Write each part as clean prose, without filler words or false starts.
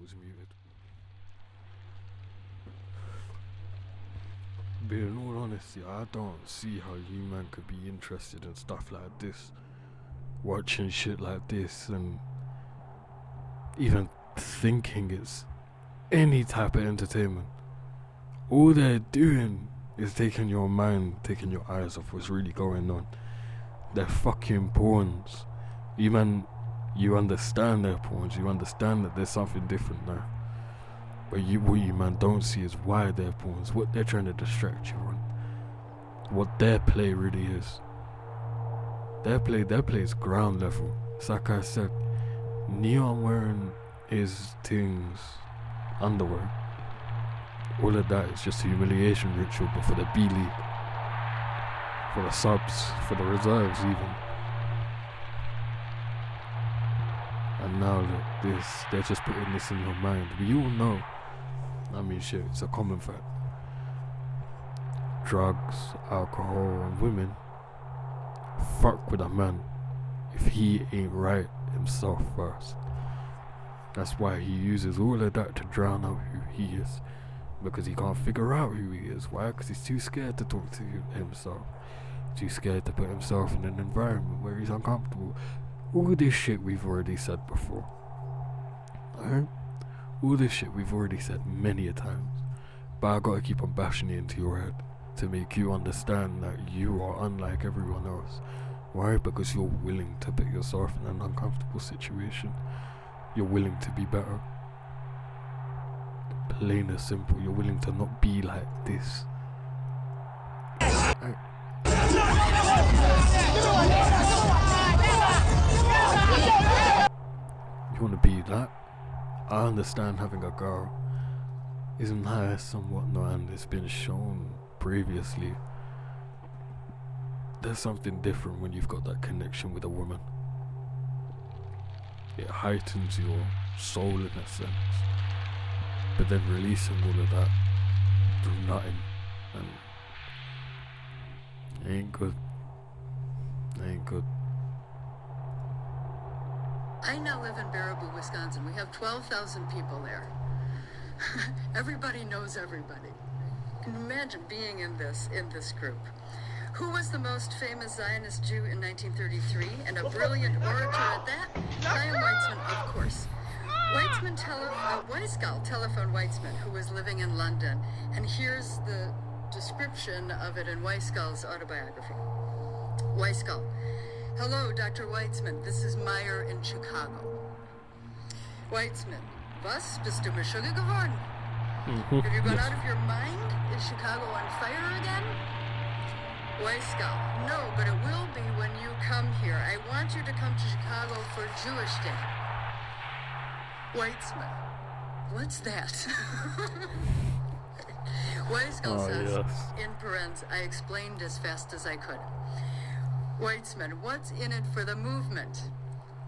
was muted. But in all honesty, I don't see how you man could be interested in stuff like this, watching shit like this, and even thinking it's any type of entertainment. All they're doing is taking your mind, taking your eyes off what's really going on. They're fucking pawns. You man, you understand they're pawns, you understand that there's something different now. But what you man don't see is why they're pawns, what they're trying to distract you on, what their play really is. Their play is ground level. It's like I said, Neon wearing his things, underwear, all of that is just a humiliation ritual, but for the B League, for the subs, for the reserves even. And now look, they're just putting this in your mind. We all know, I mean shit, it's a common fact. Drugs, alcohol and women fuck with a man if he ain't right himself first. That's why he uses all of that to drown out who he is, because he can't figure out who he is. Why? Because he's too scared to talk to himself, too scared to put himself in an environment where he's uncomfortable. All this shit we've already said before. Alright? All this shit we've already said many a times, but I gotta keep on bashing it into your head to make you understand that you are unlike everyone else. Why? Because you're willing to put yourself in an uncomfortable situation. You're willing to be better. Plain and simple, you're willing to not be like this. You wanna be that? I understand having a girl is nice and whatnot, and it's been shown previously. There's something different when you've got that connection with a woman. It heightens your soul in a sense. But then releasing all of that through nothing, and it ain't good. It ain't good. I now live in Baraboo, Wisconsin. We have 12,000 people there. Everybody knows everybody. Can you imagine being in this group? Who was the most famous Zionist Jew in 1933 and a brilliant orator at that? Chaim Weizmann, of course. Weizskal telephoned Weizmann, who was living in London, and here's the description of it in Weizskal's autobiography. Weizskal: hello, Dr. Weizmann, this is Meyer in Chicago. Weizmann: was, bist du beschuldigt geworden? Have you gone out of your mind? Is Chicago on fire again? Weizskal: no, but it will be when you come here. I want you to come to Chicago for Jewish Day. Weizmann: what's that? Weizskal says, yes. In parens, I explained as fast as I could. Weizmann: what's in it for the movement?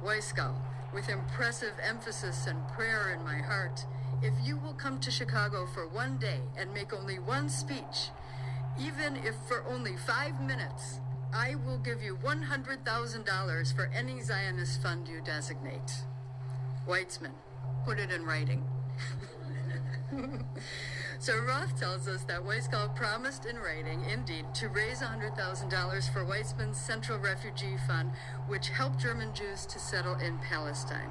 Weizskal, with impressive emphasis and prayer in my heart, if you will come to Chicago for one day and make only one speech, even if for only 5 minutes, I will give you $100,000 for any Zionist fund you designate. Weizmann: put it in writing. So Roth tells us that Weizskal promised in writing, indeed, to raise $100,000 for Weizmann's Central Refugee Fund, which helped German Jews to settle in Palestine.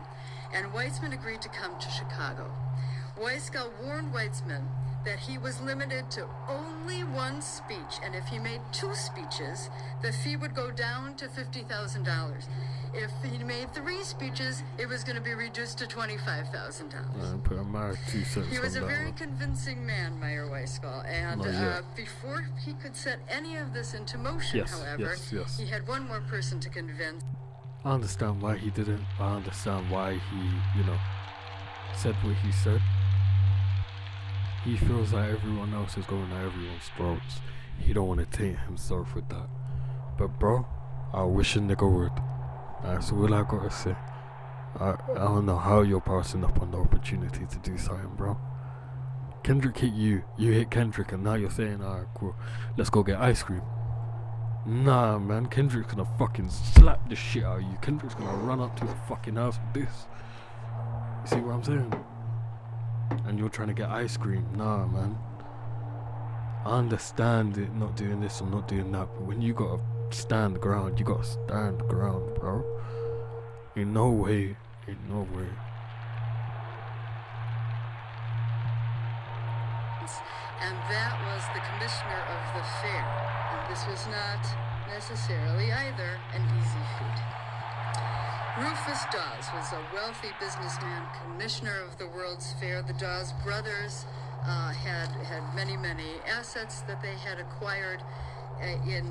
And Weizmann agreed to come to Chicago. Weizskal warned Weizmann that he was limited to only one speech, and if he made 2 speeches, the fee would go down to $50,000. If he made 3 speeches, it was going to be reduced to $25,000. He was a very convincing man, Meyer Weizskal, and before he could set any of this into motion, however, he had one more person to convince. I understand why he didn't. I understand why he, said what he said. He feels like everyone else is going at everyone's throats. He don't want to taint himself with that. But bro, I wish a nigga would. That's all I gotta say. I don't know how you're passing up on the opportunity to do something, bro. Kendrick hit you hit Kendrick, and now you're saying, alright, cool, let's go get ice cream. Nah, man, Kendrick's gonna fucking slap the shit out of you. Kendrick's gonna run up to your fucking house with this. You see what I'm saying? and you're trying to get ice cream. Nah, man. I understand it not doing this or not doing that, but when you gotta stand ground, you gotta stand ground, bro. In no way. And that was the commissioner of the fair. And this was not necessarily either an easy feat. Rufus Dawes was a wealthy businessman, commissioner of the World's Fair. The Dawes brothers had many assets that they had acquired. In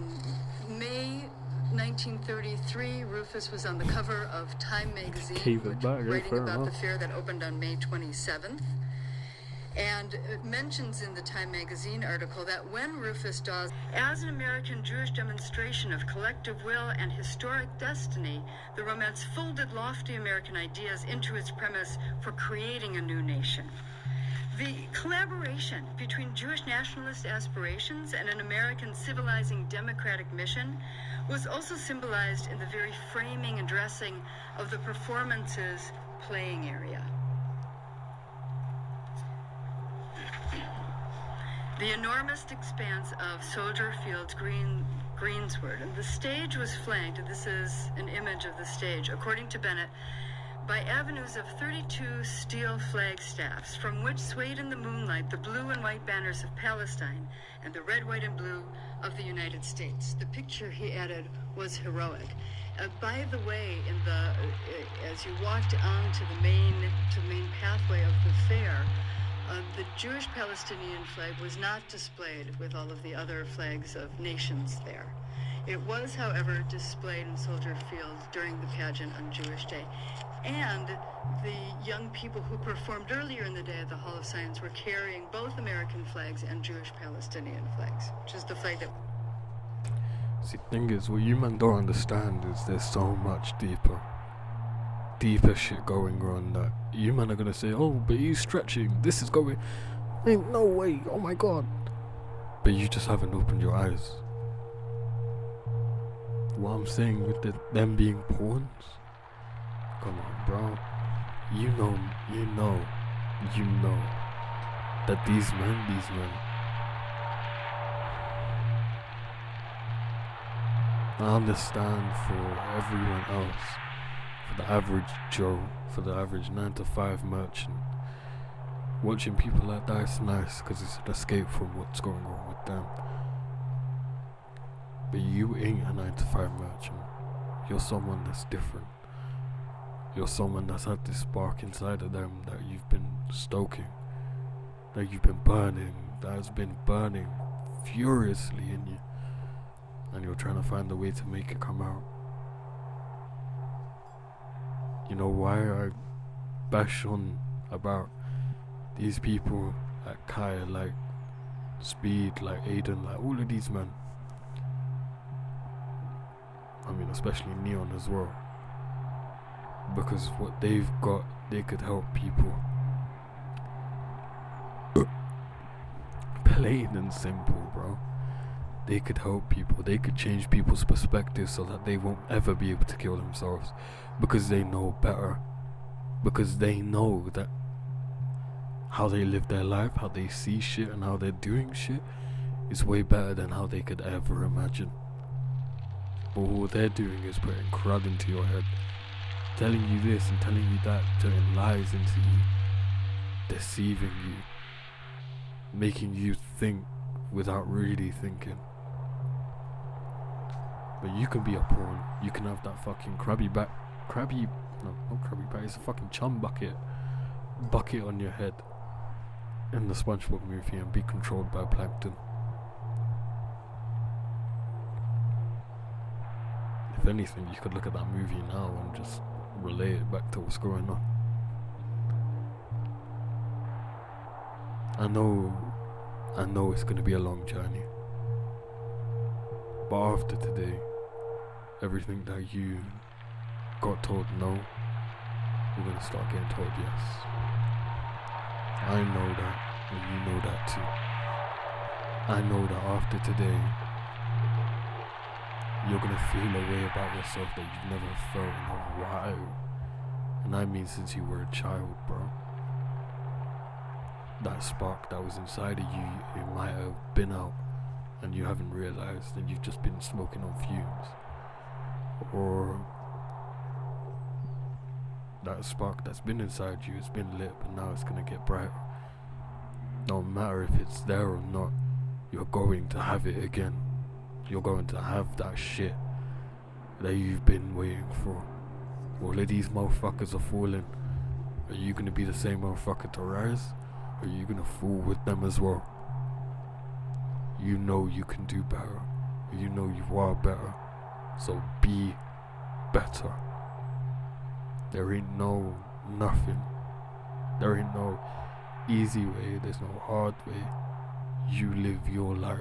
May 1933, Rufus was on the cover of Time magazine, writing about the fair that opened on May 27th. And it mentions in the Time magazine article that when Rufus Dawes, as an American Jewish demonstration of collective will and historic destiny, the romance folded lofty American ideas into its premise for creating a new nation. The collaboration between Jewish nationalist aspirations and an American civilizing democratic mission was also symbolized in the very framing and dressing of the performance's playing area. The enormous expanse of Soldier Field's greensward, and the stage was flanked, and this is an image of the stage, according to Bennett, by avenues of 32 steel flagstaffs, from which swayed in the moonlight the blue and white banners of Palestine and the red, white, and blue of the United States. The picture, he added, was heroic. By the way, as you walked onto the main pathway of the fair, the Jewish Palestinian flag was not displayed with all of the other flags of nations there. It was, however, displayed in Soldier Field during the pageant on Jewish Day. And the young people who performed earlier in the day at the Hall of Science were carrying both American flags and Jewish Palestinian flags, which is the flag that... See, the thing is, what you man don't understand is there's so much deeper shit going on that you man are gonna say, oh, but he's stretching, this is going, ain't no way, oh my god. But you just haven't opened your eyes. What I'm saying with them being pawns, come on, bro. You know that these men, I understand for everyone else, for the average Joe, for the average 9-to-5 merchant, watching people like that is nice because it's an escape from what's going on with them. But you ain't a 9-to-5 merchant. You're someone that's different. You're someone that's had this spark inside of them that you've been stoking, that you've been burning, that has been burning furiously in you, and you're trying to find a way to make it come out. You know why I bash on about these people like Kai, like Speed, like Aiden, like all of these men? I mean, especially Neon as well. Because what they've got, they could help people. Plain and simple, bro. They could help people. They could change people's perspectives so that they won't ever be able to kill themselves. Because they know better. Because they know that how they live their life, how they see shit and how they're doing shit is way better than how they could ever imagine. But what they're doing is putting crud into your head, telling you this and telling you that, putting lies into you, deceiving you, making you think without really thinking. But you can be a pawn. You can have that fucking not crabby back, it's a fucking chum bucket on your head in the SpongeBob movie and be controlled by plankton. If anything, you could look at that movie now and just relate it back to what's going on. I know it's going to be a long journey, but after today, everything that you got told no, you're going to start getting told yes. I know that, and you know that too. I know that after today, you're going to feel a way about yourself that you've never felt in a while. And I mean since you were a child, bro. that spark that was inside of you, it might have been out and you haven't realized, and you've just been smoking on fumes. Or that spark that's been inside you, it's been lit, but now it's gonna get brighter. No matter if it's there or not, you're going to have it again. You're going to have that shit that you've been waiting for. All of these motherfuckers are falling. Are you gonna be the same motherfucker to rise? Or are you gonna fall with them as well? You know you can do better. You know you are better. So be better. There ain't no nothing. There ain't no easy way. There's no hard way. You live your life.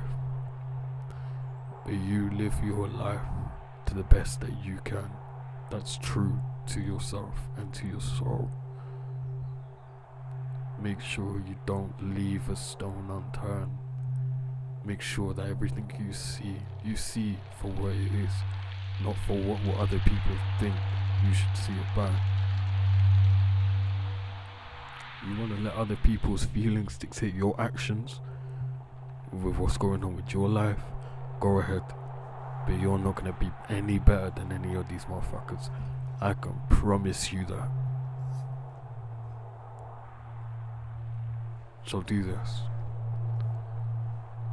But you live your life to the best that you can. That's true to yourself and to your soul. Make sure you don't leave a stone unturned. Make sure that everything you see for what it is, not for what other people think you should see it by. You want to let other people's feelings dictate your actions with what's going on with your life, go ahead. But you're not going to be any better than any of these motherfuckers. I can promise you that. So do this.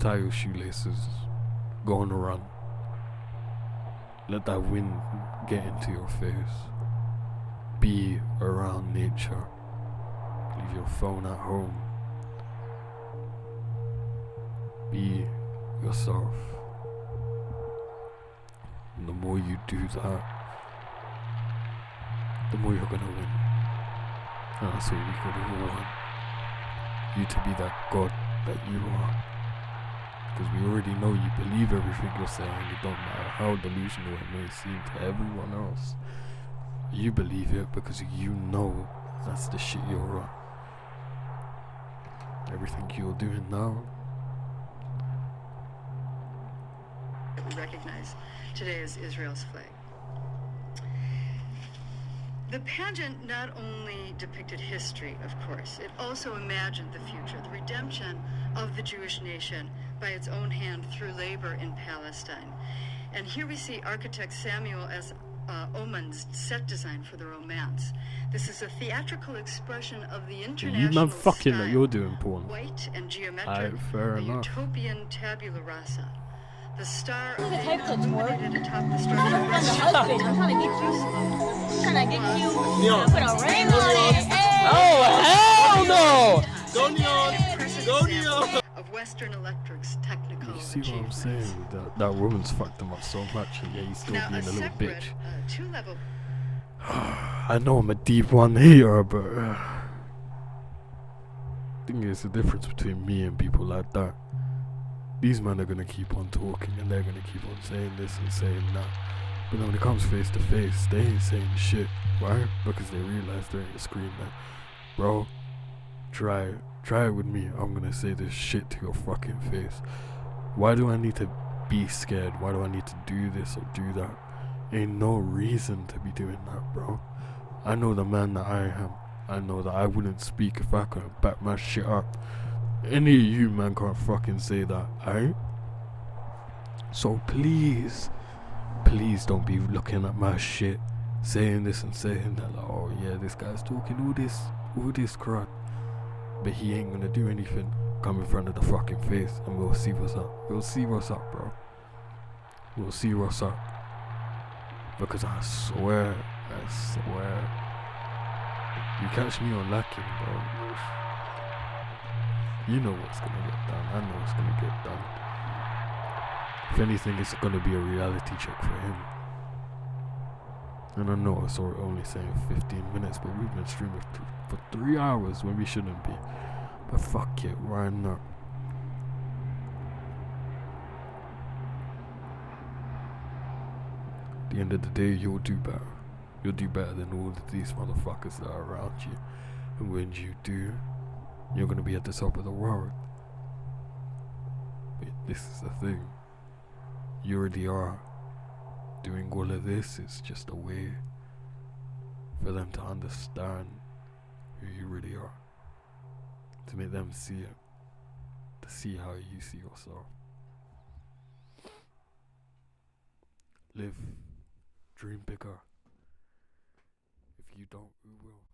Tie your shoelaces. Go on a run. Let that wind get into your face. Be around nature. Leave your phone at home. Be yourself. And the more you do that, the more you're gonna win. And that's what we could all want. You to be that God that you are. Because we already know you believe everything you're saying. It don't matter how delusional it may seem to everyone else. You believe it because you know that's the shit you're on. Everything you're doing now. We recognize today as Israel's flag. The pageant not only depicted history, of course, it also imagined the future, the redemption of the Jewish nation by its own hand through labor in Palestine. And here we see architect Samuel S. Oman's set design for the romance. This is a theatrical expression of the international you man fucking style, that you're doing porn. white and geometric, Fair a enough. utopian tabula rasa. The star The type to twerk. illuminated atop the I'm structure. trying to find a husband. I'm trying to get you. I'm trying to get you. Put a ring on it. Hey. Oh, hell no! Go Neon! Go Neon! Of Western Electric's technical You see what I'm achievements. saying? That woman's fucked him up so much, and yeah, he's still Now, being a little separate, bitch. two-level I know I'm a deep one hater, but I think there's a difference between me and people like that. These men are gonna keep on talking and they're gonna keep on saying this and saying that. But then when it comes face to face, they ain't saying shit. Why? Because they realize there ain't a screen there. Bro, try it with me. I'm gonna say this shit to your fucking face. Why do I need to be scared? Why do I need to do this or do that? Ain't no reason to be doing that, bro. I know the man that I am. I know that I wouldn't speak if I couldn't back my shit up. Any of you man can't fucking say that, alright? So please don't be looking at my shit, saying this and saying that, like, oh yeah, this guy's talking all this crap, but he ain't gonna do anything. Come in front of the fucking face and we'll see what's up. We'll see what's up, bro. We'll see what's up. Because I swear, you catch me on lacking, bro. You know what's gonna get done. I know what's gonna get done. If anything, it's gonna be a reality check for him. And I know it's only saying 15 minutes, but we've been streaming for 3 hours when we shouldn't be. But fuck it, why not? At the end of the day, you'll do better. You'll do better than all of these motherfuckers that are around you. And when you do, you're gonna be at the top of the world. But this is the thing. You already are. Doing all of this is just a way for them to understand who you really are. to make them see it, to see how you see yourself. Live, dream bigger. If you don't, who will?